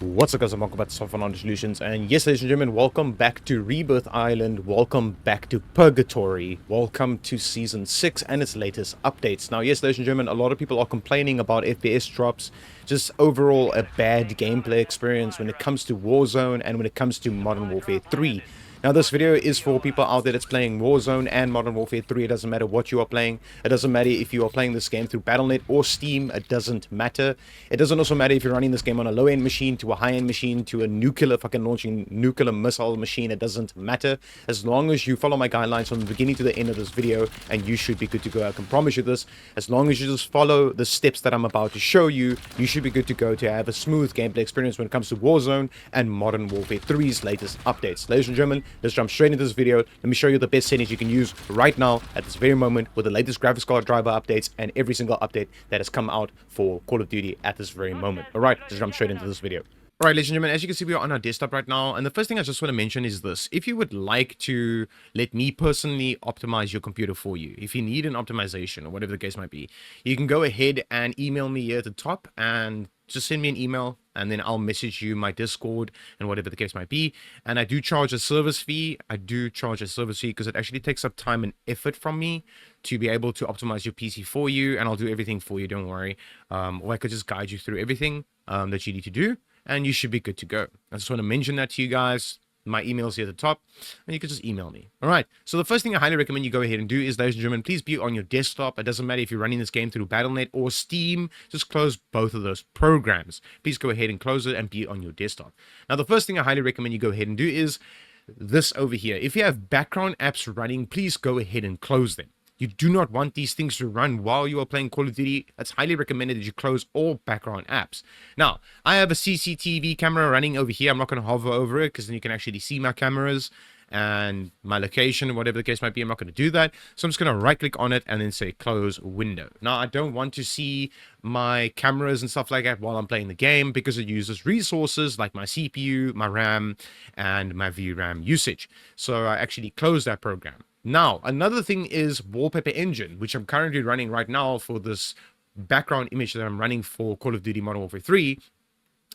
What's up guys, I'm welcome back to Software Solutions, and yes ladies and gentlemen, welcome back to Rebirth Island, welcome back to Purgatory, welcome to Season 6 and its latest updates. Now yes ladies and gentlemen, a lot of people are complaining about FPS drops, just overall a bad gameplay experience when it comes to Warzone and when it comes to Modern Warfare 3. Now this video is for people out there that's playing Warzone and Modern Warfare 3. It doesn't matter what you are playing. It doesn't matter if you are playing this game through Battle.net or Steam. It doesn't matter. It doesn't also matter if you're running this game on a low-end machine to a high-end machine to a nuclear fucking launching nuclear missile machine. It doesn't matter. As long as you follow my guidelines from the beginning to the end of this video, and you should be good to go. I can promise you this. As long as you just follow the steps that I'm about to show you, you should be good to go to have a smooth gameplay experience when it comes to Warzone and Modern Warfare 3's latest updates. Ladies and gentlemen, let's jump straight into this video. Let me show you the best settings you can use right now at this very moment with the latest graphics card driver updates and every single update that has come out for Call of Duty at this very moment. Alright, let's jump straight into this video. Alright, ladies and gentlemen, as you can see, we are on our desktop right now, and the first thing I just want to mention is this. If you would like to let me personally optimize your computer for you, if you need an optimization or whatever the case might be, you can go ahead and email me here at the top and just send me an email, and then I'll message you my Discord and whatever the case might be. And I do charge a service fee. Because it actually takes up time and effort from me to be able to optimize your PC for you, and I'll do everything for you, don't worry. Or I could just guide you through everything that you need to do, and you should be good to go. I just want to mention that to you guys. My email's here at the top, and you can just email me. All right, so the first thing I highly recommend you go ahead and do is, ladies and gentlemen, please be on your desktop. It doesn't matter if you're running this game through Battle.net or Steam, just close both of those programs. Please go ahead and close it and be on your desktop. Now, the first thing I highly recommend you go ahead and do is this over here. If you have background apps running, please go ahead and close them. You do not want these things to run while you are playing Call of Duty. It's highly recommended that you close all background apps. Now, I have a CCTV camera running over here. I'm not going to hover over it because then you can actually see my cameras and my location, whatever the case might be. I'm not going to do that. So I'm just going to right click on it and then say close window. Now, I don't want to see my cameras and stuff like that while I'm playing the game because it uses resources like my CPU, my RAM, and my VRAM usage. So I actually close that program. Now, another thing is Wallpaper Engine, which I'm currently running right now for this background image that I'm running for Call of Duty Modern Warfare 3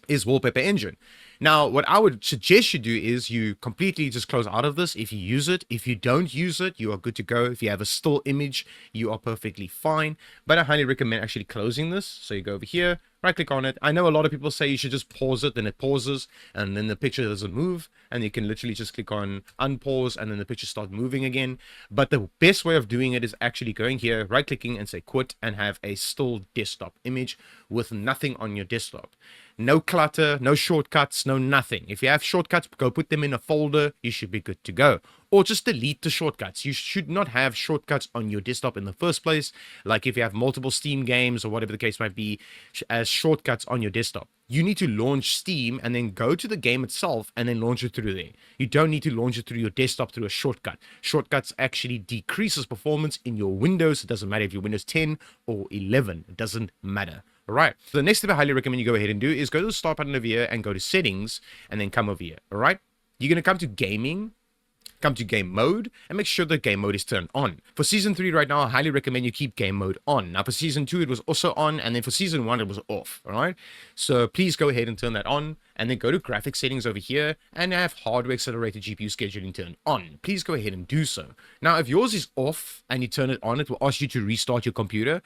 is Wallpaper Engine. Now, what I would suggest you do is you completely just close out of this if you use it. If you don't use it, you are good to go. If you have a still image, you are perfectly fine. But I highly recommend actually closing this. So you go over here, right click on it. I know a lot of people say you should just pause it, then it pauses, and then the picture doesn't move. And you can literally just click on unpause, and then the picture starts moving again. But the best way of doing it is actually going here, right clicking, and say quit, and have a still desktop image with nothing on your desktop. No clutter, no shortcuts, no nothing. If you have shortcuts, go put them in a folder. You should be good to go. Or just delete the shortcuts. You should not have shortcuts on your desktop in the first place. Like if you have multiple Steam games or whatever the case might be as shortcuts on your desktop. You need to launch Steam and then go to the game itself and then launch it through there. You don't need to launch it through your desktop through a shortcut. Shortcuts actually decreases performance in your Windows. It doesn't matter if you're Windows 10 or 11. It doesn't matter. All right. So the next step I highly recommend you go ahead and do is go to the start button over here and go to settings and then come over here. All right. You're going to come to gaming, come to game mode, and make sure the game mode is turned on. For season 3 right now, I highly recommend you keep game mode on. Now for season 2, it was also on, and then for season 1, it was off. All right. So please go ahead and turn that on, and then go to graphics settings over here and have hardware accelerated GPU scheduling turned on. Please go ahead and do so. Now, if yours is off and you turn it on, it will ask you to restart your computer.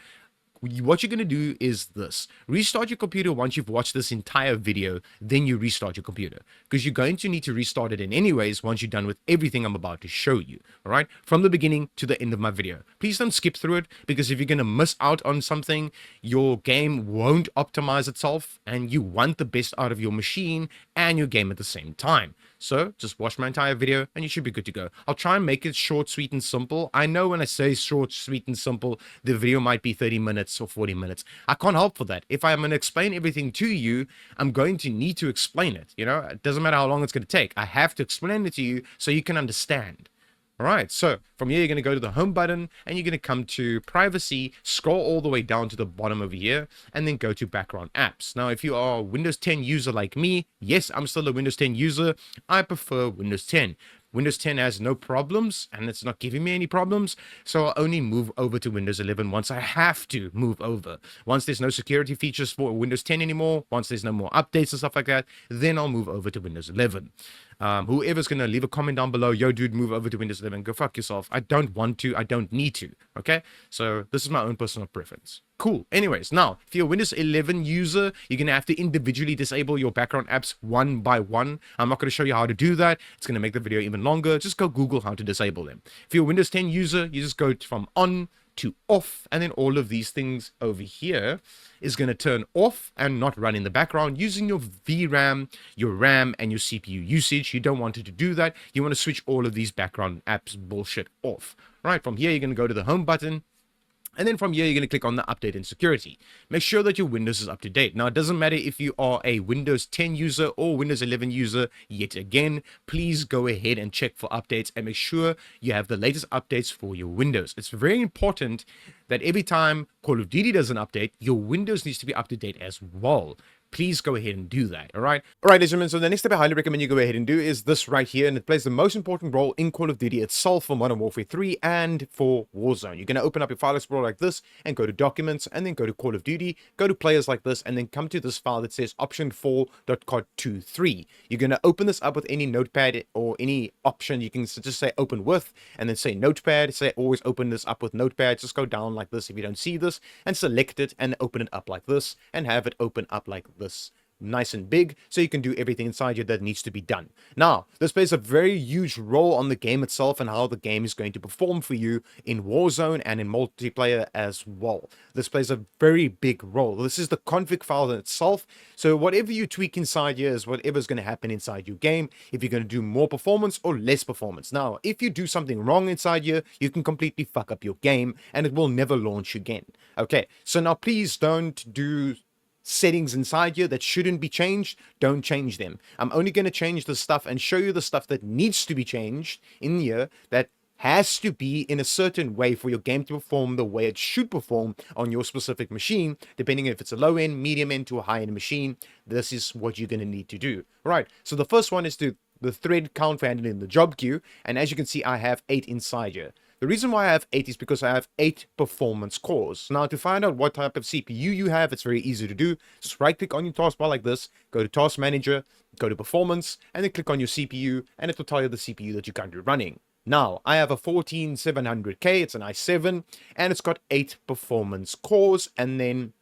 What you're going to do is this. Restart your computer once you've watched this entire video, then you restart your computer. Because you're going to need to restart it in anyways once you're done with everything I'm about to show you. All right? From the beginning to the end of my video. Please don't skip through it, because if you're going to miss out on something, your game won't optimize itself, and you want the best out of your machine and your game at the same time. So just watch my entire video and you should be good to go. I'll try and make it short, sweet, and simple. I know when I say short, sweet, and simple, the video might be 30 minutes or 40 minutes. I can't help for that. If I'm going to explain everything to you, I'm going to need to explain it. You know, it doesn't matter how long it's going to take. I have to explain it to you so you can understand. All right, so from here, you're going to go to the home button and you're going to come to privacy, scroll all the way down to the bottom over here, and then go to background apps. Now, if you are a Windows 10 user like me, yes, I'm still a Windows 10 user. I prefer Windows 10. Windows 10 has no problems, and it's not giving me any problems, so I'll only move over to Windows 11 once I have to move over. Once there's no security features for Windows 10 anymore, once there's no more updates and stuff like that, then I'll move over to Windows 11. Whoever's going to leave a comment down below, yo, dude, move over to Windows 11, go fuck yourself. I don't want to. I don't need to. Okay? So this is my own personal preference. Cool. Anyways, now, if you're a Windows 11 user, you're going to have to individually disable your background apps one by one. I'm not going to show you how to do that. It's going to make the video even longer. Just go Google how to disable them. If you're a Windows 10 user, you just go from on to off, and then all of these things over here is going to turn off and not run in the background using your VRAM, your RAM, and your CPU usage. You don't want it to do that. You want to switch all of these background apps bullshit off. Right, from here, you're going to go to the home button. And then from here, you're going to click on the update and security. Make sure that your Windows is up to date. Now, it doesn't matter if you are a Windows 10 user or Windows 11 user. Yet again, please go ahead and check for updates and make sure you have the latest updates for your Windows. It's very important that every time Call of Duty does an update, your Windows needs to be up to date as well. Please go ahead and do that, all right? All right, ladies and gentlemen, so the next step I highly recommend you go ahead and do is this right here, and it plays the most important role in Call of Duty itself for Modern Warfare 3 and for Warzone. You're going to open up your file explorer like this and go to Documents, and then go to Call of Duty, go to Players like this, and then come to this file that says option4.cod23. You're going to open this up with any notepad or any option. You can just say open with, and then say notepad. Say always open this up with notepad. Just go down like this if you don't see this, and select it, and open it up like this, and have it open up like this. Nice and big, so you can do everything inside here that needs to be done. Now, this plays a very huge role on the game itself and how the game is going to perform for you in Warzone and in multiplayer as well. This plays a very big role. This is the config file in itself, so whatever you tweak inside here is whatever's going to happen inside your game, if you're going to do more performance or less performance. Now, if you do something wrong inside here, you can completely fuck up your game, and it will never launch again. Okay, so now please don't do settings inside here that shouldn't be changed. Don't change them. I'm only going to change the stuff and show you the stuff that needs to be changed in here, that has to be in a certain way for your game to perform the way it should perform on your specific machine, depending if it's a low end, medium end to a high end machine. This is what you're going to need to do. All right, so the first one is the thread count for handling the job queue, and as you can see, I have 8 inside here. The reason why I have 8 is because I have 8 performance cores. Now, to find out what type of CPU you have, it's very easy to do. Just right click on your taskbar like this, go to Task Manager, go to Performance, and then click on your CPU, and it will tell you the CPU that you're currently running. Now, I have a 14700K, it's an i7, and it's got 8 performance cores, and then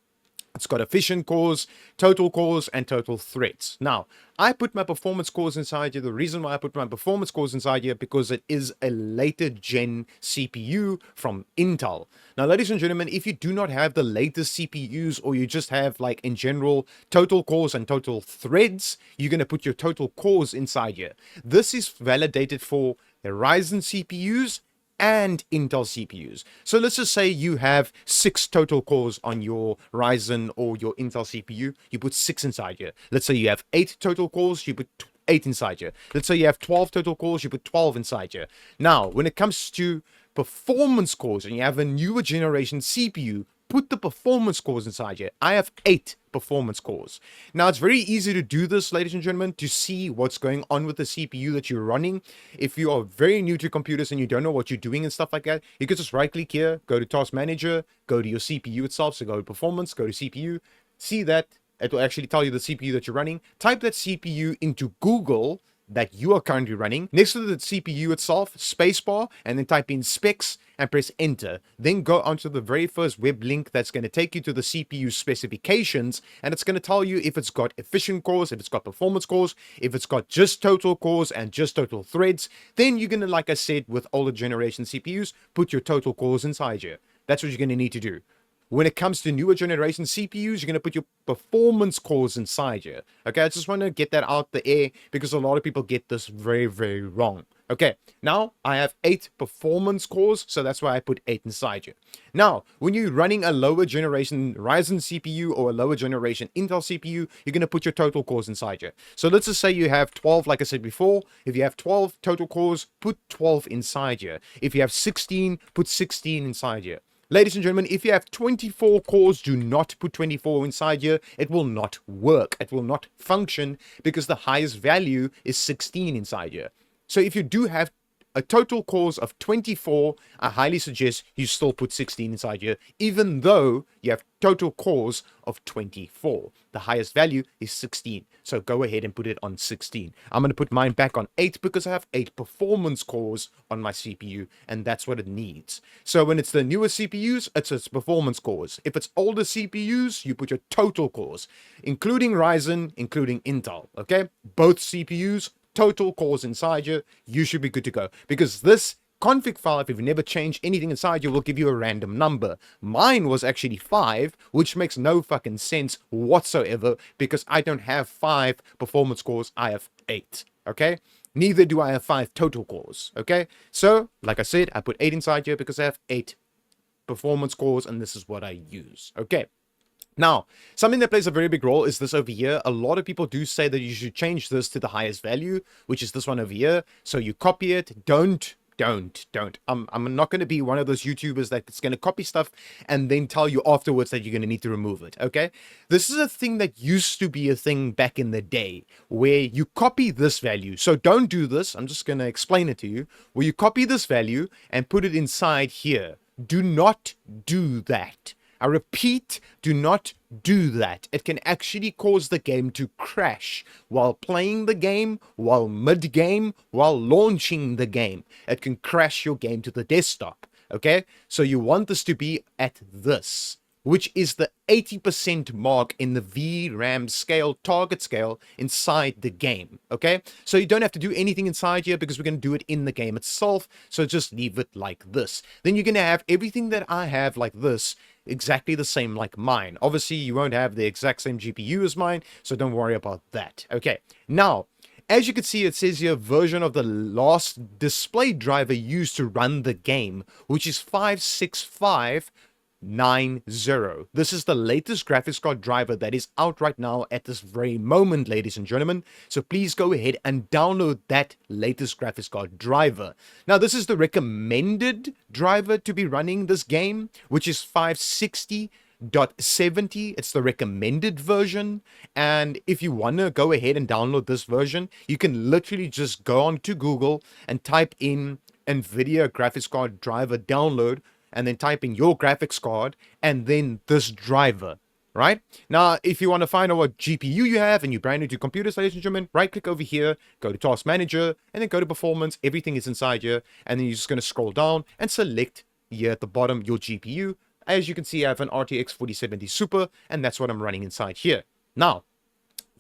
it's got efficient cores, total cores, and total threads. Now, I put my performance cores inside here. The reason why I put my performance cores inside here, because it is a later gen CPU from Intel. Now, ladies and gentlemen, if you do not have the latest CPUs, or you just have, like, in general, total cores and total threads, you're going to put your total cores inside here. This is validated for the Ryzen CPUs and Intel CPUs. So let's just say you have 6 total cores on your Ryzen or your Intel CPU. You put 6 inside here. Let's say you have 8 total cores, you put 8 inside here. Let's say you have 12 total cores, you put 12 inside here. Now, when it comes to performance cores and you have a newer generation CPU, put the performance cores inside here. I have 8 performance cores. Now, it's very easy to do this, ladies and gentlemen, to see what's going on with the CPU that you're running. If you are very new to computers and you don't know what you're doing and stuff like that, you can just right click here, go to Task Manager, go to your CPU itself. So go to Performance, go to CPU, see that. It will actually tell you the CPU that you're running. Type that CPU into Google that you are currently running. Next to the CPU itself, spacebar, and then type in specs and press enter. Then go onto the very first web link that's going to take you to the CPU specifications, and it's going to tell you if it's got efficient cores, if it's got performance cores, if it's got just total cores and just total threads. Then you're going to, like I said, with older generation CPUs, put your total cores inside here. That's what you're going to need to do. When it comes to newer generation CPUs, you're going to put your performance cores inside here. Okay, I just want to get that out the air because a lot of people get this very, very wrong. Okay, now I have 8 performance cores, so that's why I put 8 inside here. Now, when you're running a lower generation Ryzen CPU or a lower generation Intel CPU, you're going to put your total cores inside here. So let's just say you have 12, like I said before. If you have 12 total cores, put 12 inside here. If you have 16, put 16 inside here. Ladies and gentlemen, if you have 24 cores, do not put 24 inside here. It will not work. It will not function because the highest value is 16 inside here. So if you do have a total cores of 24, I highly suggest you still put 16 inside here, even though you have total cores of 24. The highest value is 16, so go ahead and put it on 16. I'm going to put mine back on 8 because I have 8 performance cores on my CPU, and that's what it needs. So when it's the newer CPUs, it's its performance cores. If it's older CPUs, you put your total cores, including Ryzen, including Intel, okay? Both CPUs, total cores inside you should be good to go, because this config file, if you've never changed anything inside you, will give you a random number. Mine was actually 5, which makes no fucking sense whatsoever, because I don't have 5 performance cores, I have 8, okay? Neither do I have 5 total cores, okay? So, like I said, I put 8 inside here because I have 8 performance cores, and this is what I use, okay? Now, something that plays a very big role is this over here. A lot of people do say that you should change this to the highest value, which is this one over here. So you copy it. Don't. I'm not going to be one of those YouTubers that's going to copy stuff and then tell you afterwards that you're going to need to remove it, okay? This is a thing that used to be a thing back in the day where you copy this value. So don't do this. I'm just going to explain it to you. Where you copy this value and put it inside here. Do not do that. I repeat, do not do that. It can actually cause the game to crash while playing the game, while mid-game, while launching the game. It can crash your game to the desktop, okay? So you want this to be at this, which is the 80% mark in the VRAM scale, target scale inside the game, okay? So you don't have to do anything inside here because we're going to do it in the game itself, so just leave it like this. Then you're going to have everything that I have like this, exactly the same like mine. Obviously, you won't have the exact same GPU as mine, so don't worry about that, okay? Now, as you can see, it says here version of the last display driver used to run the game, which is 56590. This is the latest graphics card driver that is out right now at this very moment, ladies and gentlemen. So please go ahead and download that latest graphics card driver. Now, this is the recommended driver to be running this game, which is 560.70. It's the recommended version, and if you want to go ahead and download this version, you can literally just go on to Google and type in Nvidia graphics card driver download, and then type in your graphics card and then this driver, right? Now, if you want to find out what GPU you have and you're brand new to computers, ladies and gentlemen, right click over here, go to Task Manager, and then go to Performance. Everything is inside here, and then you're just going to scroll down and select here at the bottom your GPU. As you can see, I have an RTX 4070 Super, and that's what I'm running inside here. Now,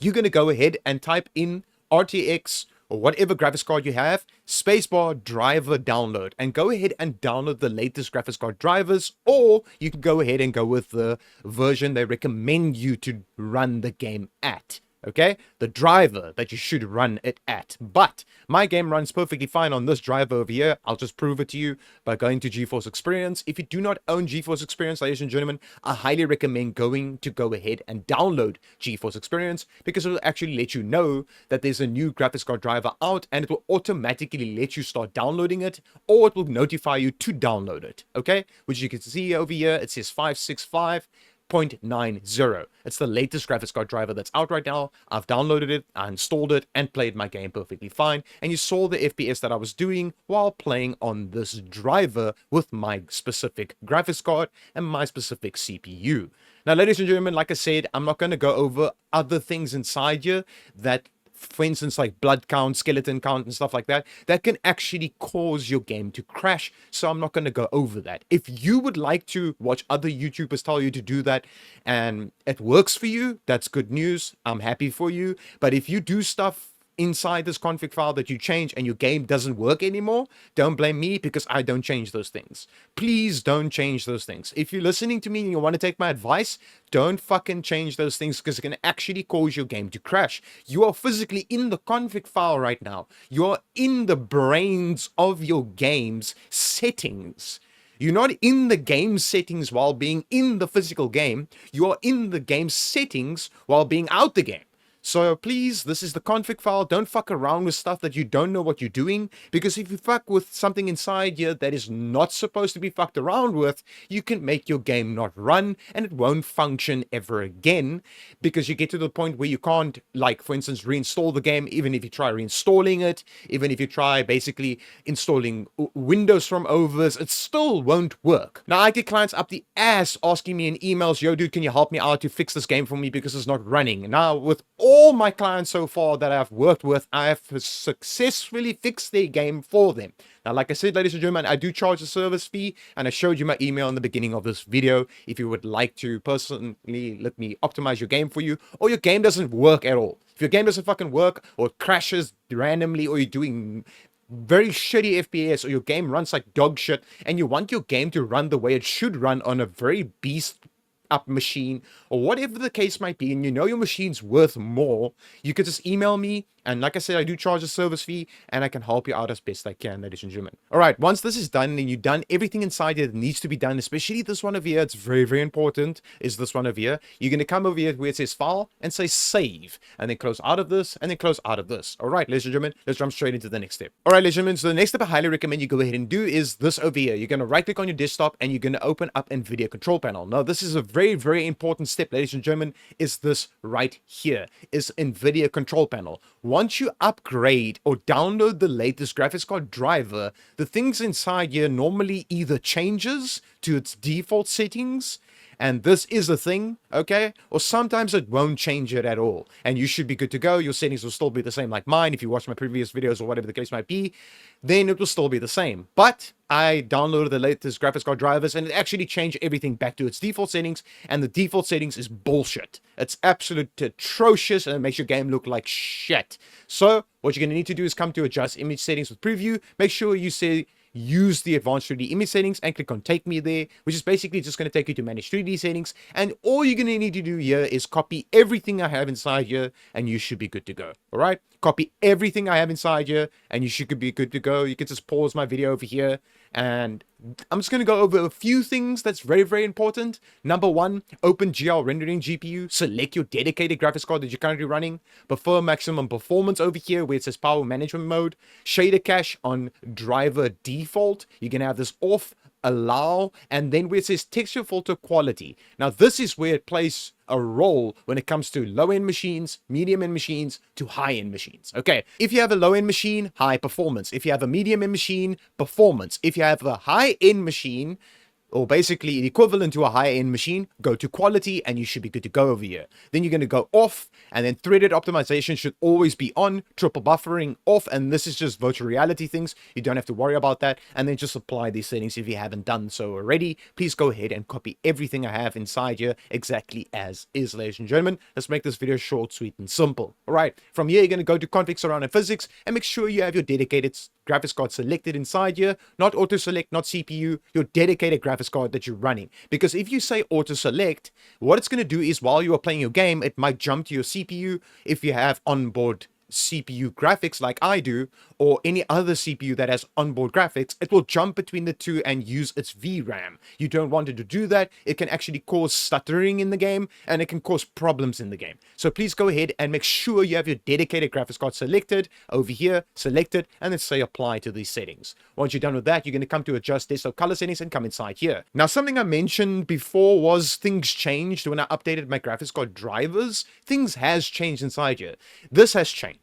you're going to go ahead and type in RTX or whatever graphics card you have, spacebar driver download, and go ahead and download the latest graphics card drivers, or you can go ahead and go with the version they recommend you to run the game at. Okay, the driver that you should run it at. But my game runs perfectly fine on this driver over here. I'll just prove it to you by going to GeForce Experience. If you do not own GeForce Experience, ladies and gentlemen, I highly recommend go ahead and download GeForce Experience, because it will actually let you know that there's a new graphics card driver out, and it will automatically let you start downloading it, or it will notify you to download it. Okay, which you can see over here, it says 565.90. It's the latest graphics card driver that's out right now. I've downloaded it, I installed it, and played my game perfectly fine. And you saw the FPS that I was doing while playing on this driver with my specific graphics card and my specific CPU. Now, ladies and gentlemen, like I said, I'm not going to go over other things inside here that, for instance, like blood count, skeleton count, and stuff like that, that can actually cause your game to crash. So I'm not going to go over that. If you would like to watch other YouTubers tell you to do that and it works for you, that's good news. I'm happy for you. But if you do stuff inside this config file that you change and your game doesn't work anymore, don't blame me, because I don't change those things. Please don't change those things. If you're listening to me and you want to take my advice, don't fucking change those things, because it can actually cause your game to crash. You are physically in the config file right now. You are in the brains of your game's settings. You're not in the game settings while being in the physical game. You are in the game settings while being out the game. So please, this is the config file. Don't fuck around with stuff that you don't know what you're doing, because if you fuck with something inside here that is not supposed to be fucked around with, you can make your game not run and it won't function ever again, because you get to the point where you can't, like, for instance, reinstall the game. Even if you try reinstalling it, even if you try basically installing Windows from overs, it still won't work. Now, I get clients up the ass asking me in emails, yo dude, can you help me out to fix this game for me because it's not running? Now, with all my clients so far that I've worked with, I have successfully fixed their game for them. Now, like I said, ladies and gentlemen, I do charge a service fee, and I showed you my email in the beginning of this video. If you would like to personally let me optimize your game for you, or your game doesn't work at all. If your game doesn't fucking work, or it crashes randomly, or you're doing very shitty FPS, or your game runs like dog shit, and you want your game to run the way it should run on a very beast up machine, or whatever the case might be, and you know your machine's worth more, you could just email me. And like I said, I do charge a service fee, and I can help you out as best I can, ladies and gentlemen. All right, once this is done, and you've done everything inside here that needs to be done, especially this one over here, it's very, very important, is this one over here. You're going to come over here where it says File, and say Save, and then close out of this, and then close out of this. All right, ladies and gentlemen, let's jump straight into the next step. All right, ladies and gentlemen, so the next step I highly recommend you go ahead and do is this over here. You're going to right-click on your desktop, and you're going to open up Nvidia control panel. Now, this is a very, very important step, ladies and gentlemen, is this right here, is Nvidia control panel. Once you upgrade or download the latest graphics card driver, the things inside here normally either changes to its default settings, and this is a thing, okay? Or sometimes it won't change it at all, and you should be good to go. Your settings will still be the same like mine. If you watch my previous videos or whatever the case might be, then it will still be the same. But I downloaded the latest graphics card drivers, and it actually changed everything back to its default settings, and the default settings is bullshit. It's absolute atrocious, and it makes your game look like shit. So what you're going to need to do is come to adjust image settings with preview. Make sure you say use the advanced 3D image settings and click on take me there, which is basically just going to take you to manage 3D settings. And all you're going to need to do here is copy everything I have inside here, and you should be good to go. All right, copy everything I have inside here, and you should be good to go. You can just pause my video over here, and I'm just going to go over a few things that's very, very important. Number one, open GL rendering GPU, select your dedicated graphics card that you're currently running, prefer maximum performance over here where it says power management mode, shader cache on driver default, you're going to have this off, allow, and then where it says texture filter quality. Now this is where it plays a role when it comes to low-end machines, medium-end machines, to high-end machines. Okay, if you have a low-end machine, high performance. If you have a medium-end machine, performance. If you have a high-end machine, or basically equivalent to a high-end machine, go to quality, and you should be good to go over here. Then you're going to go off, and then threaded optimization should always be on, triple buffering off, and this is just virtual reality things. You don't have to worry about that, and then just apply these settings if you haven't done so already. Please go ahead and copy everything I have inside here exactly as is, ladies and gentlemen. Let's make this video short, sweet, and simple. All right, from here, you're going to go to config, surround, and physics, and make sure you have your dedicated graphics card selected inside here, not auto select, not CPU, your dedicated graphics card that you're running. Because if you say auto select, what it's going to do is while you are playing your game, it might jump to your CPU if you have onboard CPU graphics like I do, or any other CPU that has onboard graphics. It will jump between the two and use its VRAM. You don't want it to do that. It can actually cause stuttering in the game, and it can cause problems in the game. So please go ahead and make sure you have your dedicated graphics card selected over here, selected, and then say apply to these settings. Once you're done with that, you're going to come to adjust desktop color settings and come inside here. Now, something I mentioned before was things changed when I updated my graphics card drivers. Things has changed inside here. This has changed.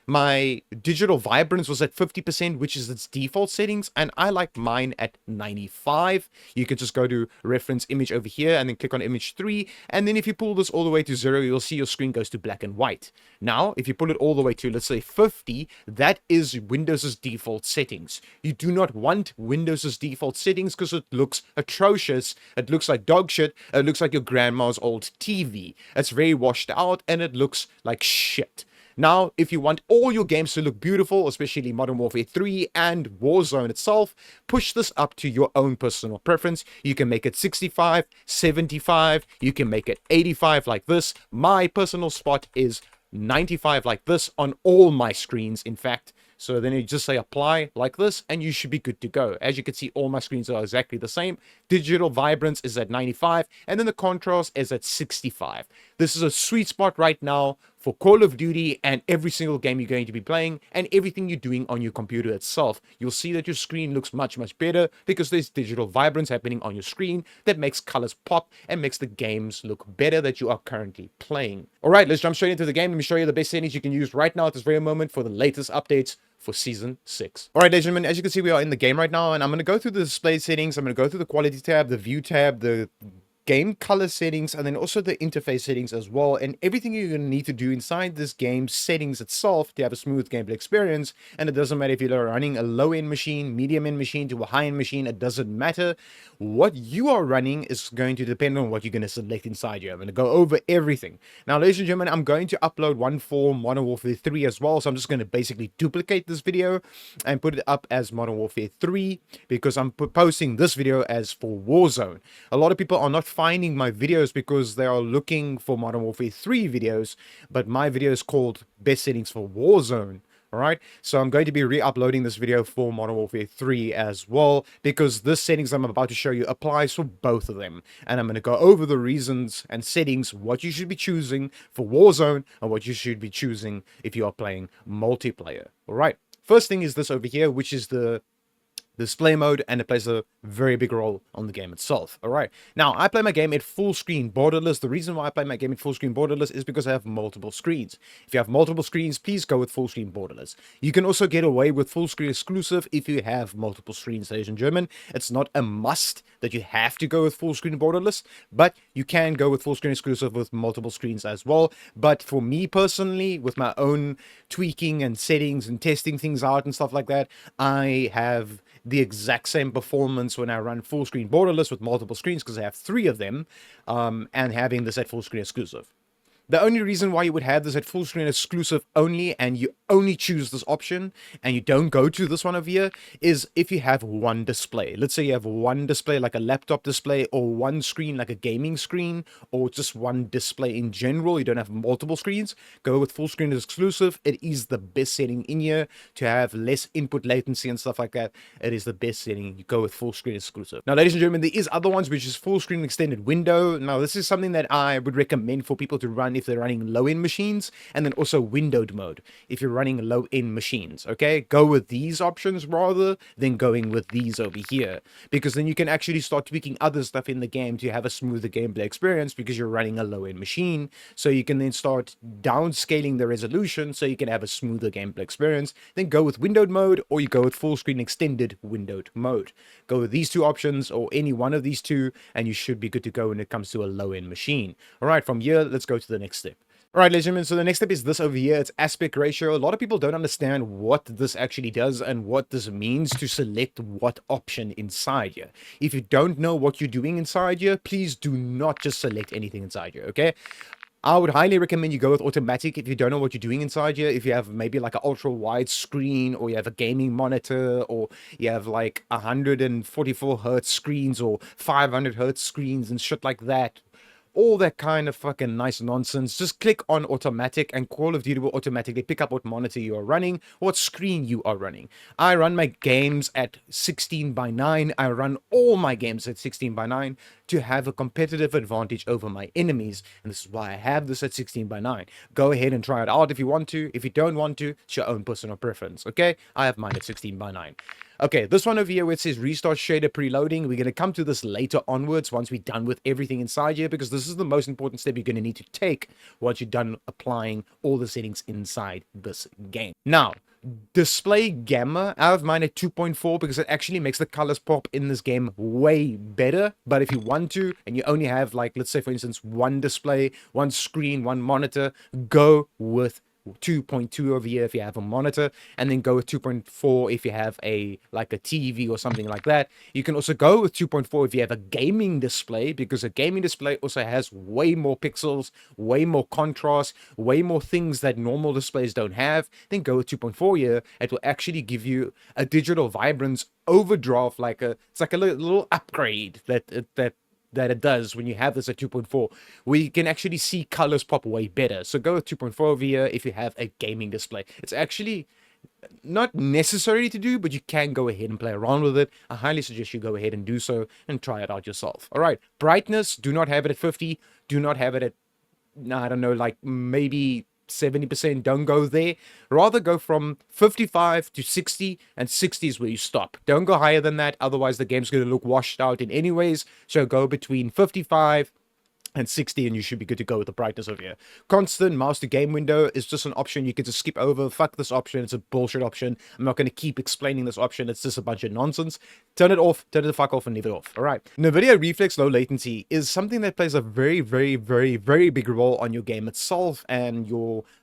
My digital vibrance was at 50%, which is its default settings, and I like mine at 95. You can just go to reference image over here and then click on image 3, and then if you pull this all the way to 0, you'll see your screen goes to black and white. Now, if you pull it all the way to, let's say, 50, that is Windows's default settings. You do not want Windows's default settings because it looks atrocious. It looks like dog shit. It looks like your grandma's old TV. It's very washed out, and it looks like shit. Now, if you want all your games to look beautiful, especially Modern Warfare 3 and Warzone itself, push this up to your own personal preference. You can make it 65, 75, you can make it 85 like this. My personal spot is 95 like this on all my screens, in fact. So then you just say apply like this, and you should be good to go. As you can see, all my screens are exactly the same. Digital vibrance is at 95, and then the contrast is at 65. This is a sweet spot right now for Call of Duty and every single game you're going to be playing and everything you're doing on your computer itself. You'll see that your screen looks much, much better because there's digital vibrance happening on your screen that makes colors pop and makes the games look better that you are currently playing. All right, let's jump straight into the game. Let me show you the best settings you can use right now at this very moment for the latest updates for Season 6. All right, ladies and gentlemen, as you can see, we are in the game right now, and I'm going to go through the display settings. I'm going to go through the quality tab, the view tab, the game color settings, and then also the interface settings as well, and everything you're going to need to do inside this game settings itself to have a smooth gameplay experience. And it doesn't matter if you're running a low-end machine, medium-end machine to a high-end machine, it doesn't matter. What you are running is going to depend on what you're going to select inside here. I'm going to go over everything. Now, ladies and gentlemen, I'm going to upload one for Modern Warfare 3 as well, so I'm just going to basically duplicate this video and put it up as Modern Warfare 3 because I'm posting this video as for Warzone. A lot of people are not finding my videos because they are looking for Modern Warfare 3 videos, but my video is called Best Settings for Warzone. All right, so I'm going to be re-uploading this video for Modern Warfare 3 as well, because this settings I'm about to show you applies for both of them. And I'm going to go over the reasons and settings, what you should be choosing for Warzone and what you should be choosing if you are playing multiplayer. All right, first thing is this over here, which is the display mode, and it plays a very big role on the game itself. All right, now I play my game at full screen borderless. The reason why I play my game at full screen borderless is because I have multiple screens. If you have multiple screens, please go with full screen borderless. You can also get away with full screen exclusive if you have multiple screens, ladies and gentlemen. It's not a must that you have to go with full screen borderless, but you can go with full screen exclusive with multiple screens as well. But for me personally, with my own tweaking and settings and testing things out and stuff like that, I have the exact same performance when I run full screen borderless with multiple screens, because I have 3 of them, and having this at full screen exclusive. The only reason why you would have this at full screen exclusive only, and you only choose this option, and you don't go to this one over here, is if you have one display. Let's say you have one display, like a laptop display, or one screen, like a gaming screen, or just one display in general. You don't have multiple screens. Go with full screen exclusive. It is the best setting in here to have less input latency and stuff like that. It is the best setting. You go with full screen exclusive. Now, ladies and gentlemen, there is other ones, which is full screen extended window. Now, this is something that I would recommend for people to run if they're running low-end machines, and then also windowed mode if you're running low-end machines. Okay, go with these options rather than going with these over here, because then you can actually start tweaking other stuff in the game to have a smoother gameplay experience, because you're running a low-end machine. So you can then start downscaling the resolution so you can have a smoother gameplay experience. Then go with windowed mode, or you go with full screen extended windowed mode. Go with these 2 options, or any one of these 2, and you should be good to go when it comes to a low-end machine. All right, from here, let's go to the next step. All right, ladies and gentlemen, so the next step is this over here. It's aspect ratio. A lot of people don't understand what this actually does and what this means to select what option inside here. If you don't know what you're doing inside here, please do not just select anything inside here, okay? I would highly recommend you go with automatic if you don't know what you're doing inside here. If you have maybe like an ultra wide screen, or you have a gaming monitor, or you have like 144 hertz screens or 500 hertz screens and shit like that, all that kind of fucking nice nonsense, just click on automatic, and Call of Duty will automatically pick up what monitor you are running, what screen you are running. I run my games at 16:9. I run all my games at 16:9 to have a competitive advantage over my enemies, and this is why I have this at 16:9. Go ahead and try it out if you want to. If you don't want to, it's your own personal preference, okay? I have mine at 16:9. Okay, this one over here where it says restart shader preloading, we're going to come to this later onwards once we're done with everything inside here, because this is the most important step you're going to need to take once you're done applying all the settings inside this game. Now, display gamma, I have mine at 2.4 because it actually makes the colors pop in this game way better. But if you want to, and you only have, like, let's say for instance, one display, one screen, one monitor, go with 2.2 over here if you have a monitor, and then go with 2.4 if you have a TV or something like that. You can also go with 2.4 if you have a gaming display, because a gaming display also has way more pixels, way more contrast, way more things that normal displays don't have. Then go with 2.4 here. It will actually give you a digital vibrance overdraft, it's like a little upgrade that it does when you have this at 2.4, where you can actually see colors pop way better. So go with 2.4 over here if you have a gaming display. It's actually not necessary to do, but you can go ahead and play around with it. I highly suggest you go ahead and do so and try it out yourself. All right, brightness, do not have it at 50. Do not have it at, I don't know, like maybe 70%, don't go there. Rather go from 55 to 60, and 60 is where you stop. Don't go higher than that, otherwise the game's going to look washed out in anyways. So go between 55 and 60, and you should be good to go with the brightness over here. Constant mouse to game window is just an option you can just skip over. Fuck this option, it's a bullshit option. I'm not going to keep explaining this option, it's just a bunch of nonsense. Turn it off, turn it the fuck off, and leave it off. Alright, Nvidia Reflex Low Latency is something that plays a very, very, very, very big role on your game itself and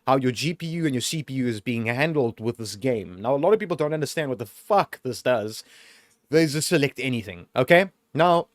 how your GPU and your CPU is being handled with this game. Now, a lot of people don't understand what the fuck this does. They just select anything, okay? Now,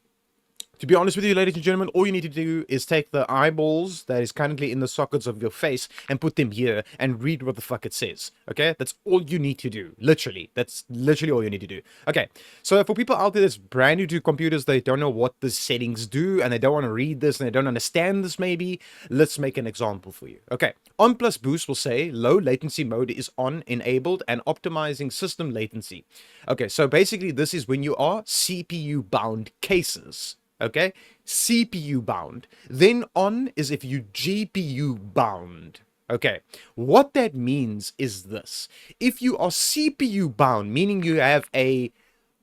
to be honest with you, ladies and gentlemen, all you need to do is take the eyeballs that is currently in the sockets of your face and put them here and read what the fuck it says. Okay? That's all you need to do. Literally. That's literally all you need to do. Okay. So for people out there that's brand new to computers, they don't know what the settings do and they don't want to read this and they don't understand this maybe, let's make an example for you. Okay. On plus boost will say low latency mode is on, enabled, and optimizing system latency. Okay. So basically this is when you are CPU bound cases. Okay, CPU bound. Then on is if you GPU bound. Okay, what that means is this. If you are CPU bound, meaning you have a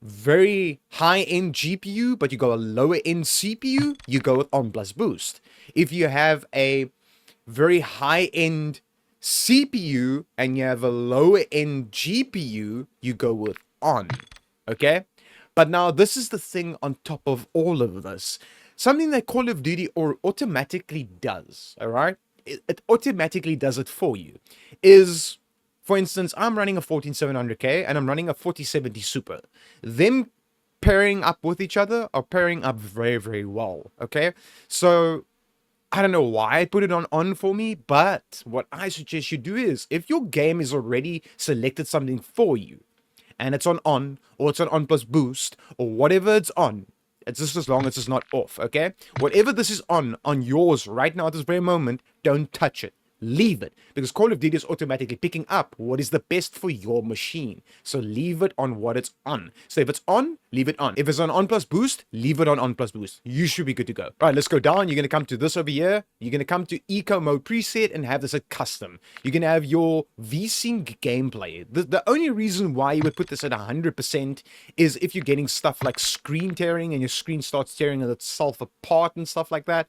very high-end GPU, but you go a lower-end CPU, you go with on plus boost. If you have a very high-end CPU and you have a lower-end GPU, you go with on. Okay? But now this is the thing on top of all of this. Something that Call of Duty automatically does, all right? It automatically does it for you. Is, for instance, I'm running a 14700K and I'm running a 4070 Super. Them pairing up with each other are pairing up very, very well, okay? So I don't know why I put it on for me, but what I suggest you do is, if your game is already selected something for you, and it's on or it's on plus boost, or whatever it's on, it's just as long as it's not off, okay? Whatever this is on yours right now at this very moment, don't touch it. Leave it, because Call of Duty is automatically picking up what is the best for your machine. So leave it on what it's on. So if it's on, leave it on. If it's on plus boost, leave it on plus boost. You should be good to go. All right, let's go down. You're going to come to this over here. You're going to come to eco mode preset and have this at custom. You're going to have your VSync gameplay. The only reason why you would put this at 100% is if you're getting stuff like screen tearing and your screen starts tearing itself apart and stuff like that.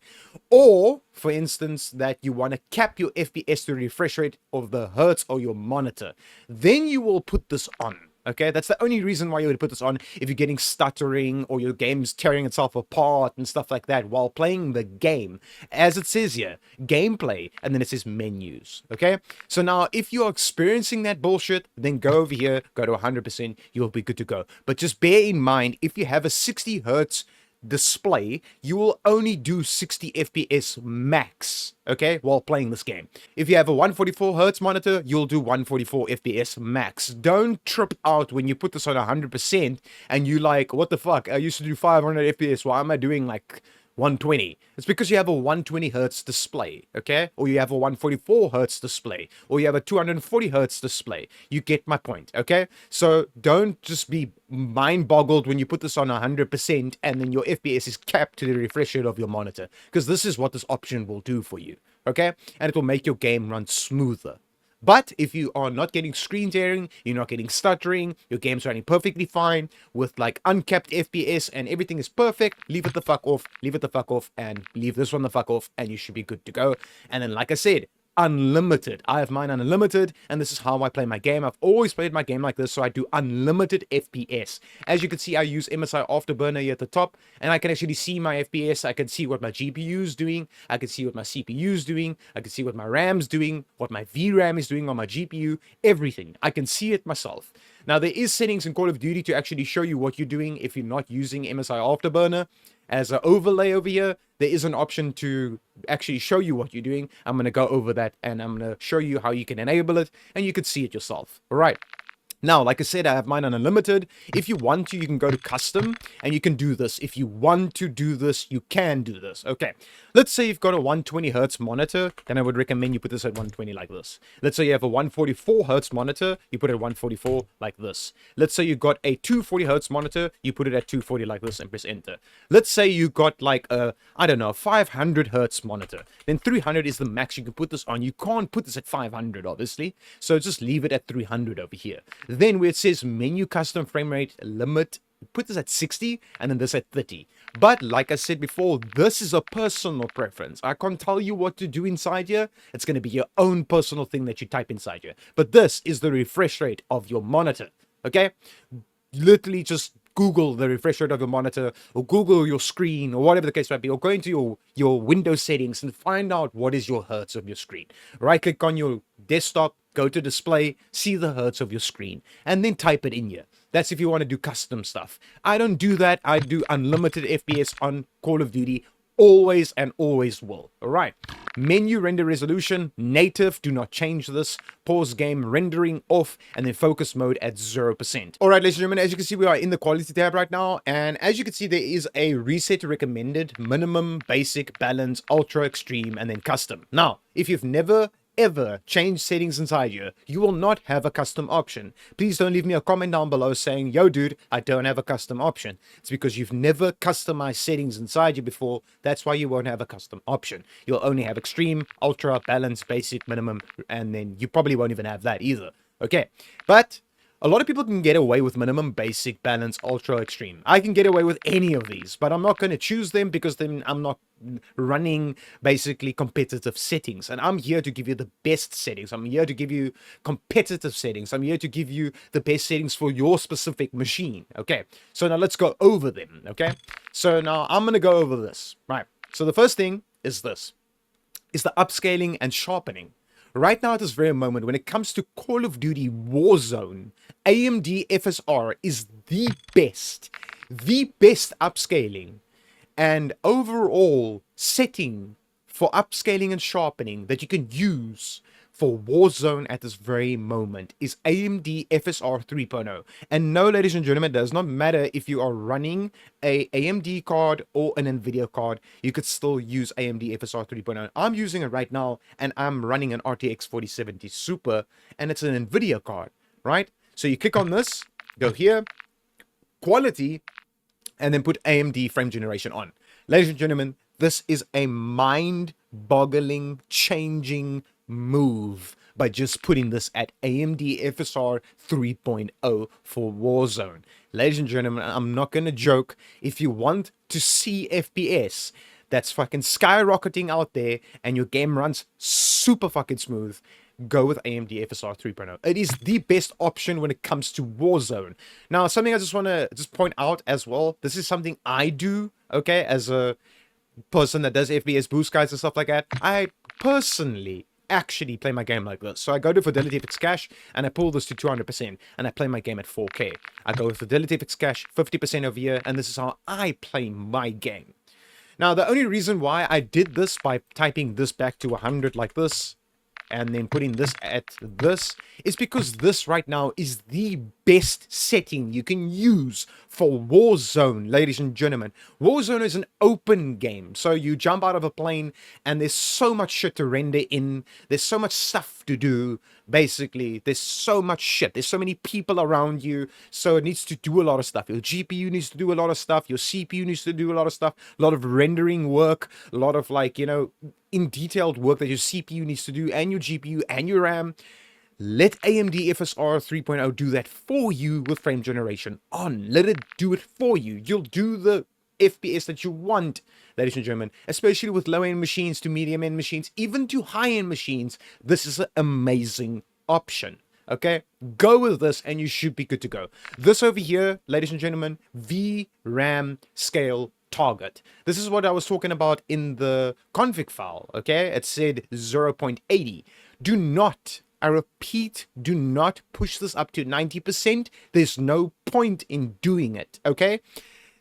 Or, for instance, that you want to cap your FPS to refresh rate of the hertz or your monitor. Then you will put this on. Okay, that's the only reason why you would put this on, if you're getting stuttering or your game's tearing itself apart and stuff like that while playing the game. As it says here, gameplay, and then it says menus. Okay, so now if you're experiencing that bullshit, then go over here, go to 100%, you'll be good to go. But just bear in mind, if you have a 60 hertz display, you will only do 60 FPS max, okay, while playing this game. If you have a 144 hertz monitor, you'll do 144 FPS max. Don't trip out when you put this on 100% and you like, what the fuck, I used to do 500 FPS, why am I doing like 120? It's because you have a 120 hertz display, okay? Or you have a 144 hertz display, or you have a 240 hertz display. You get my point, okay? So don't just be mind boggled when you put this on 100% and then your FPS is capped to the refresh rate of your monitor, because this is what this option will do for you, okay? And it will make your game run smoother. But if you are not getting screen tearing, you're not getting stuttering, your game's running perfectly fine with like uncapped FPS and everything is perfect, leave it the fuck off, and leave this one the fuck off, and you should be good to go. And then, like I said, unlimited. I have mine unlimited, and this is how I play my game. I've always played my game like this, so I do unlimited FPS. As you can see, I use MSI Afterburner here at the top, and I can actually see my FPS. I can see what my GPU is doing. I can see what my CPU is doing. I can see what my RAM's doing, what my VRAM is doing on my GPU, everything. I can see it myself. Now, there is settings in Call of Duty to actually show you what you're doing if you're not using MSI Afterburner. As an overlay over here, there is an option to actually show you what you're doing. I'm going to go over that and I'm going to show you how you can enable it and you can see it yourself. All right. Now, like I said, I have mine on unlimited. If you want to, you can go to custom and you can do this. If you want to do this, you can do this. Okay, let's say you've got a 120 hertz monitor, then I would recommend you put this at 120 like this. Let's say you have a 144 hertz monitor, you put it at 144 like this. Let's say you've got a 240 hertz monitor, you put it at 240 like this and press enter. Let's say you got like a, I don't know, 500 hertz monitor. Then 300 is the max you can put this on. You can't put this at 500, obviously. So just leave it at 300 over here. Then where it says menu custom frame rate limit, put this at 60 and then this at 30. But like I said before, this is a personal preference. I can't tell you what to do inside here. It's going to be your own personal thing that you type inside here. But this is the refresh rate of your monitor. Okay? Literally just Google the refresh rate of your monitor, or Google your screen, or whatever the case might be, or go into your Windows settings and find out what is your hertz of your screen. Right click on your desktop, go to display, see the hertz of your screen, and then type it in here. That's if you want to do custom stuff. I don't do that. I do unlimited FPS on Call of Duty. Always and always will. All right. Menu render resolution, native, do not change this. Pause game rendering off, and then focus mode at 0%. All right, ladies and gentlemen, as you can see, we are in the quality tab right now. And as you can see, there is a reset recommended, minimum, basic, balance, ultra, extreme, and then custom. Now, if you've never ever change settings inside here, you will not have a custom option. Please don't leave me a comment down below saying, yo dude, I don't have a custom option. It's because you've never customized settings inside you before. That's why you won't have a custom option. You'll only have extreme, ultra, balance, basic, minimum, and then you probably won't even have that either. Okay, but a lot of people can get away with minimum, basic, balance, ultra, extreme. I can get away with any of these, but I'm not going to choose them because then I'm not running basically competitive settings. And I'm here to give you the best settings. I'm here to give you competitive settings. I'm here to give you the best settings for your specific machine. Okay, so now let's go over them. Okay, so now I'm going to go over this. Right, so the first thing is this, is the upscaling and sharpening. Right now at this very moment, when it comes to Call of Duty Warzone, AMD FSR is the best upscaling and overall setting for upscaling and sharpening that you can use for Warzone at this very moment is AMD FSR 3.0. And no, ladies and gentlemen, it does not matter if you are running a AMD card or an Nvidia card, you could still use AMD FSR 3.0. I'm using it right now, and I'm running an RTX 4070 Super, and it's an Nvidia card, right? So you click on this, go here, quality, and then put AMD frame generation on. Ladies and gentlemen, this is a mind-boggling, changing move by just putting this at AMD FSR 3.0 for Warzone. Ladies and gentlemen, I'm not going to joke. If you want to see FPS that's fucking skyrocketing out there and your game runs super fucking smooth, go with AMD FSR 3.0. It is the best option when it comes to Warzone. Now, something I just want to point out as well, this is something I do, okay, as a person that does FPS boost guides and stuff like that. I personally actually play my game like this. So I go to Fidelity Fix Cache and I pull this to 200% and I play my game at 4K. I go with Fidelity Fix Cache 50% over here, and this is how I play my game. Now, the only reason why I did this by typing this back to 100 like this and then putting this at this is because this right now is the best setting you can use for Warzone, ladies and gentlemen. Warzone is an open game, so you jump out of a plane and there's so much shit to render in, there's so much stuff to do. Basically, there's so much shit, there's so many people around you, so it needs to do a lot of stuff. Your GPU needs to do a lot of stuff, your CPU needs to do a lot of stuff, a lot of rendering work, a lot of, like, you know, in detailed work that your CPU needs to do, and your GPU and your RAM. Let AMD FSR 3.0 do that for you with frame generation on. Let it do it for you. You'll do the FPS that you want, ladies and gentlemen, especially with low-end machines to medium-end machines, even to high-end machines. This is an amazing option. Okay, go with this and you should be good to go. This over here, ladies and gentlemen, VRAM scale target. This is what I was talking about in the config file. Okay, it said 0.80. Do not, I repeat, do not push this up to 90%. There's no point in doing it. Okay,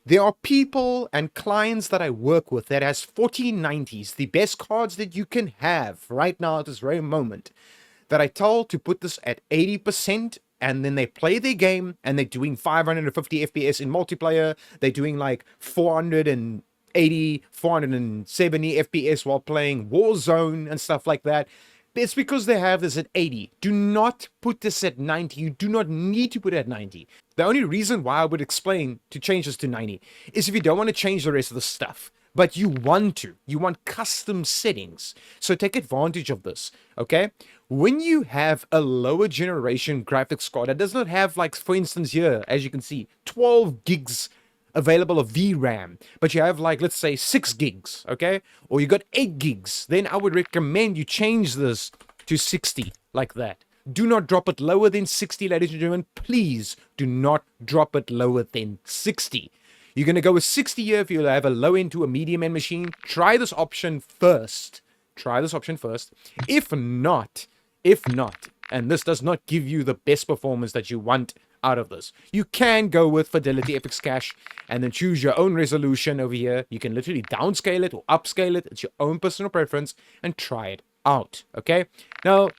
there are people and clients that I work with that has 4090s, the best cards that you can have right now at this very moment, that I told to put this at 80%, and then they play their game, and they're doing 550 FPS in multiplayer. They're doing like 480, 470 FPS while playing Warzone and stuff like that. It's because they have this at 80. Do not put this at 90. You do not need to put it at 90. The only reason why I would explain to change this to 90 is if you don't want to change the rest of the stuff, but you want to. You want custom settings. So take advantage of this, okay? When you have a lower generation graphics card that does not have, like, for instance here, as you can see, 12 gigs available of VRAM, but you have, like, let's say 6 gigs, okay? Or you got 8 gigs, then I would recommend you change this to 60, like that. Do not drop it lower than 60, ladies and gentlemen. Please do not drop it lower than 60. You're going to go with 60 here if you have a low end to a medium end machine. Try this option first. Try this option first. If not, and this does not give you the best performance that you want out of this, you can go with Fidelity FX Cache and then choose your own resolution over here. You can literally downscale it or upscale it. It's your own personal preference, and try it out, okay? Now,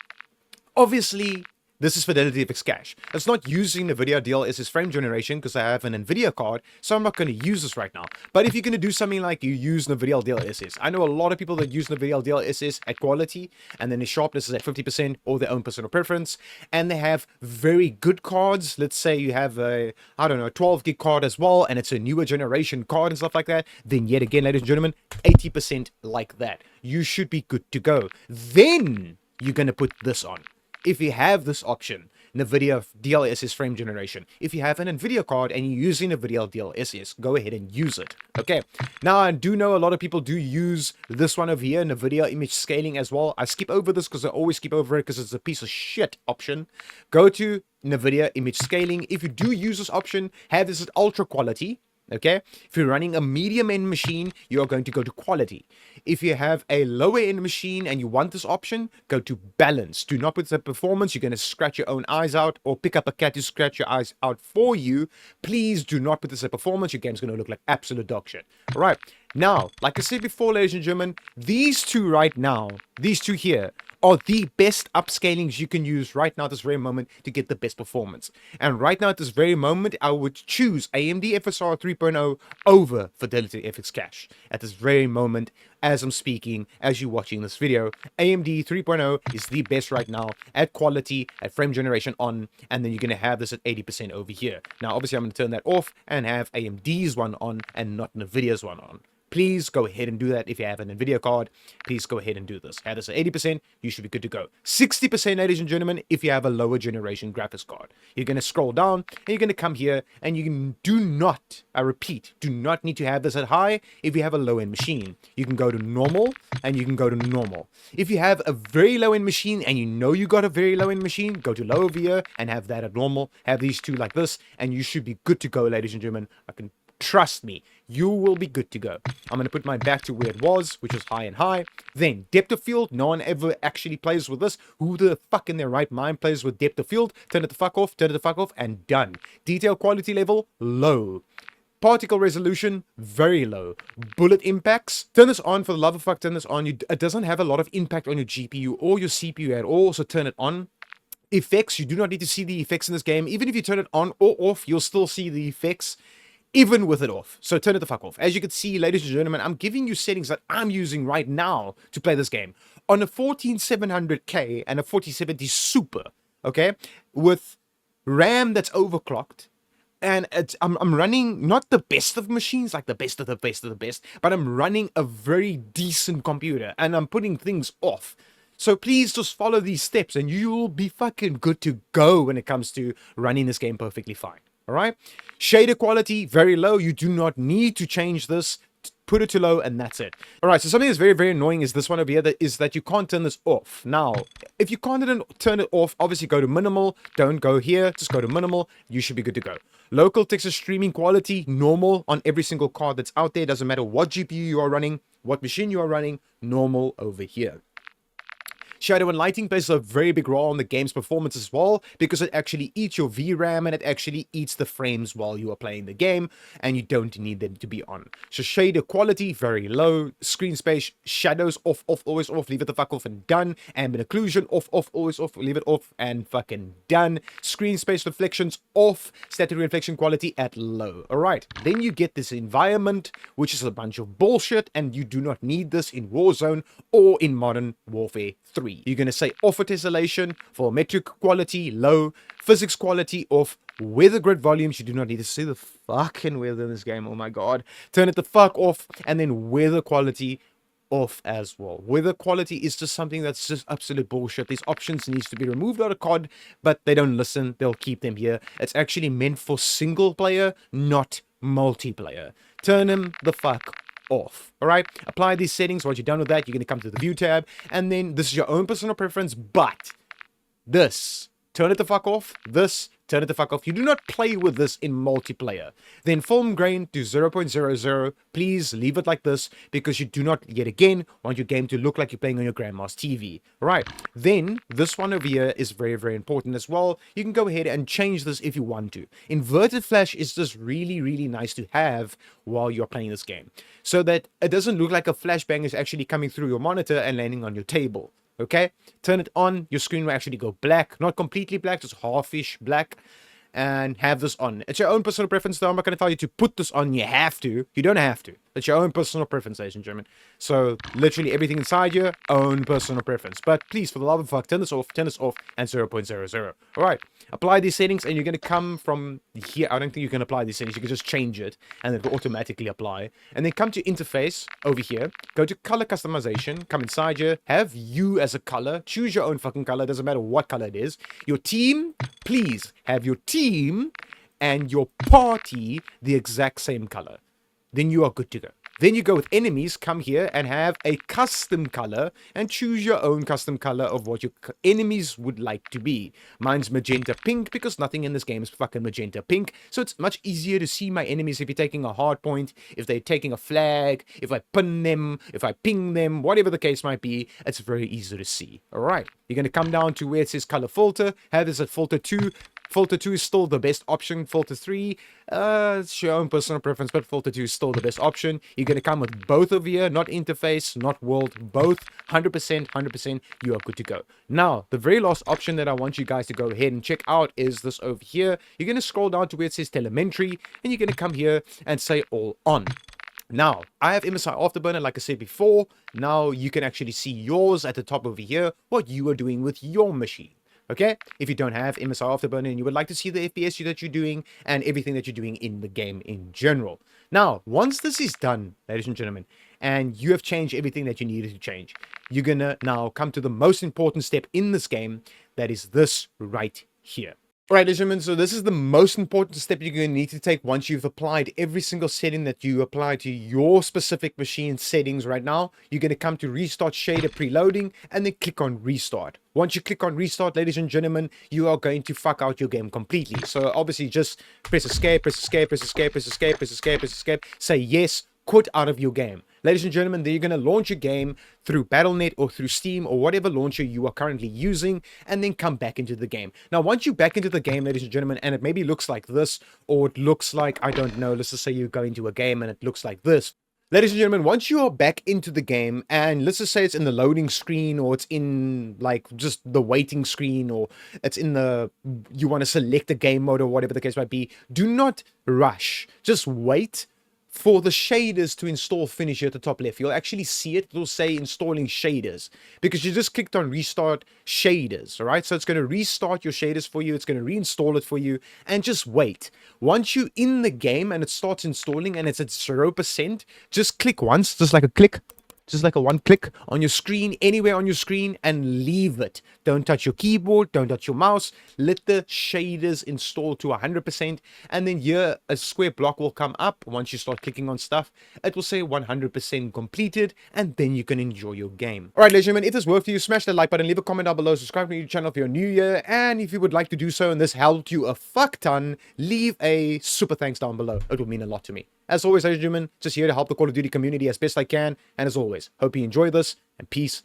obviously, this is Fidelity FX Cache. It's not using Nvidia DLSS frame generation because I have an Nvidia card, so I'm not going to use this right now. But if you're going to do something like you use Nvidia DLSS, I know a lot of people that use Nvidia DLSS at quality, and then the sharpness is at 50% or their own personal preference, and they have very good cards. Let's say you have a, I don't know, a 12 gig card as well, and it's a newer generation card and stuff like that. Then yet again, ladies and gentlemen, 80% like that. You should be good to go. Then you're going to put this on. If you have this option, Nvidia DLSS frame generation, if you have an Nvidia card and you're using Nvidia DLSS, go ahead and use it. Okay. Now, I do know a lot of people do use this one over here, Nvidia image scaling as well. I skip over this because I always skip over it because it's a piece of shit option. Go to Nvidia image scaling. If you do use this option, have this at ultra quality. Okay, if you're running a medium end machine, you are going to go to quality. If you have a lower end machine and you want this option, go to balance. Do not put the performance. You're going to scratch your own eyes out, or pick up a cat to scratch your eyes out for you. Please do not put this at performance. Your game's going to look like absolute dog shit. All right. Now, like I said before, ladies and gentlemen, these two right now, these two here, are the best upscalings you can use right now at this very moment to get the best performance. And right now at this very moment, I would choose AMD FSR 3.0 over Fidelity FX Cache. At this very moment, as I'm speaking, as you're watching this video, AMD 3.0 is the best right now at quality, at frame generation on, and then you're going to have this at 80% over here. Now, obviously, I'm going to turn that off and have AMD's one on and not NVIDIA's one on. Please go ahead and do that. If you have an Nvidia card, please go ahead and do this. Have this at 80%, you should be good to go. 60%, ladies and gentlemen, if you have a lower generation graphics card. You're going to scroll down, and you're going to come here, and you do not, I repeat, do not need to have this at high if you have a low-end machine. You can go to normal, and you can go to normal. If you have a very low-end machine, and you know you got a very low-end machine, go to low over here, and have that at normal. Have these two like this, and you should be good to go, ladies and gentlemen. I can trust me, you will be good to go. I'm going to put mine back to where it was, which was high and high. Then, depth of field. No one ever actually plays with this. Who the fuck in their right mind plays with depth of field? Turn it the fuck off, and done. Detail quality level, low. Particle resolution, very low. Bullet impacts, turn this on. For the love of fuck, turn this on. It doesn't have a lot of impact on your GPU or your CPU at all, so turn it on. Effects, you do not need to see the effects in this game. Even if you turn it on or off, you'll still see the effects, even with it off. So turn it the fuck off. As you can see, ladies and gentlemen, I'm giving you settings that I'm using right now to play this game on a 14700K and a 4070 Super, okay, with RAM that's overclocked. And I'm running not the best of machines, like the best of the best of the best, but I'm running a very decent computer, and I'm putting things off. So please just follow these steps, and you'll be fucking good to go when it comes to running this game perfectly fine. All right, shader quality very low. You do not need to change this. Put it to low, and that's it. All right, so something that's very, very annoying is this one over here, that you can't turn this off. Now, if you can't turn it off, obviously go to minimal. Don't go here, just go to minimal. You should be good to go. Local Texas streaming quality, normal on every single card that's out there. Doesn't matter what GPU you are running, what machine you are running, normal over here. Shadow and lighting plays a very big role in the game's performance as well, because it actually eats your VRAM and it actually eats the frames while you are playing the game, and you don't need them to be on. So shader quality, very low. Screen space, shadows, off, always off, leave it the fuck off and done. Ambient occlusion, off, always off, leave it off and fucking done. Screen space reflections, off. Static reflection quality at low. Alright, then you get this environment, which is a bunch of bullshit, and you do not need this in Warzone or in Modern Warfare 3. You're going to say off tessellation, volumetric quality, low. Physics quality, off. Weather grid volumes, you do not need to see the fucking weather in this game, oh my god. Turn it the fuck off, and then weather quality off as well. Weather quality is just something that's just absolute bullshit. These options needs to be removed out of COD, but they don't listen. They'll keep them here. It's actually meant for single player, not multiplayer. Turn them the fuck off. All right, apply these settings. Once you're done with that, you're going to come to the view tab, and then this is your own personal preference, but this, turn it the fuck off. This, turn it the fuck off. You do not play with this in multiplayer. Then film grain to 0.00. Please leave it like this, because you do not, yet again, want your game to look like you're playing on your grandma's TV. Right. Then this one over here is very, very important as well. You can go ahead and change this if you want to. Inverted flash is just really, really nice to have while you're playing this game, so that it doesn't look like a flashbang is actually coming through your monitor and landing on your table. Okay, turn it on, your screen will actually go black, not completely black, just halfish black, and have this on. It's your own personal preference though. I'm not going to tell you to put this on. You have to. You don't have to. It's your own personal preference, ladies and gentlemen. So literally everything inside your own personal preference. But please, for the love of fuck, turn this off, and 0.00. All right, apply these settings, and you're going to come from here. I don't think you can apply these settings. You can just change it, and it will automatically apply. And then come to interface over here. Go to color customization. Come inside here. Have you as a color. Choose your own fucking color. Doesn't matter what color it is. Your team, please have your team and your party the exact same color. Then you are good to go. Then you go with enemies, come here and have a custom color and choose your own custom color of what your enemies would like to be. Mine's magenta pink, because nothing in this game is fucking magenta pink. So it's much easier to see my enemies if you're taking a hard point, if they're taking a flag, if I pin them, if I ping them, whatever the case might be, it's very easy to see. All right, you're going to come down to where it says color filter, have this at filter 2. Filter 2 is still the best option. Filter 3, it's your own personal preference, but Filter 2 is still the best option. You're going to come with both over here, not interface, not world, both. 100%, you are good to go. Now, the very last option that I want you guys to go ahead and check out is this over here. You're going to scroll down to where it says telemetry, and you're going to come here and say all on. Now, I have MSI Afterburner, like I said before. Now, you can actually see yours at the top over here, what you are doing with your machine. Okay, if you don't have MSI Afterburner and you would like to see the FPS that you're doing and everything that you're doing in the game in general. Now, once this is done, ladies and gentlemen, and you have changed everything that you needed to change, you're gonna now come to the most important step in this game, that is this right here. Alright, ladies and gentlemen, so this is the most important step you're going to need to take once you've applied every single setting that you apply to your specific machine settings right now. You're going to come to Restart Shader Preloading and then click on Restart. Once you click on Restart, ladies and gentlemen, you are going to fuck out your game completely. So obviously just press escape, press escape, press escape, press escape, press escape, press escape, say yes, quit out of your game. Ladies and gentlemen, then you're going to launch your game through Battle.net or through Steam or whatever launcher you are currently using, and then come back into the game. Now, once you're back into the game, ladies and gentlemen, and it maybe looks like this, or it looks like, I don't know, let's just say you go into a game and it looks like this. Ladies and gentlemen, once you are back into the game, and let's just say it's in the loading screen, or it's in like just the waiting screen, or it's in the, you want to select a game mode or whatever the case might be, do not rush. Just wait for the shaders to install finish here at the top left. You'll actually see it. It'll say installing shaders because you just clicked on restart shaders. All right, so it's going to restart your shaders for you. It's going to reinstall it for you, and just wait. Once you're in the game and it starts installing and it's at 0%, just click once, just like a click. Just like a one click on your screen, anywhere on your screen, and leave it. Don't touch your keyboard, don't touch your mouse. Let the shaders install to 100%, and then here a square block will come up. Once you start clicking on stuff, it will say 100% completed, and then you can enjoy your game. Alright, ladies and gentlemen, if this worked for you, smash that like button, leave a comment down below, subscribe to my YouTube channel if you're new here, and if you would like to do so and this helped you a fuck ton, leave a super thanks down below. It would mean a lot to me. As always, ladies and gentlemen, just here to help the Call of Duty community as best I can, and as always, hope you enjoy this, and peace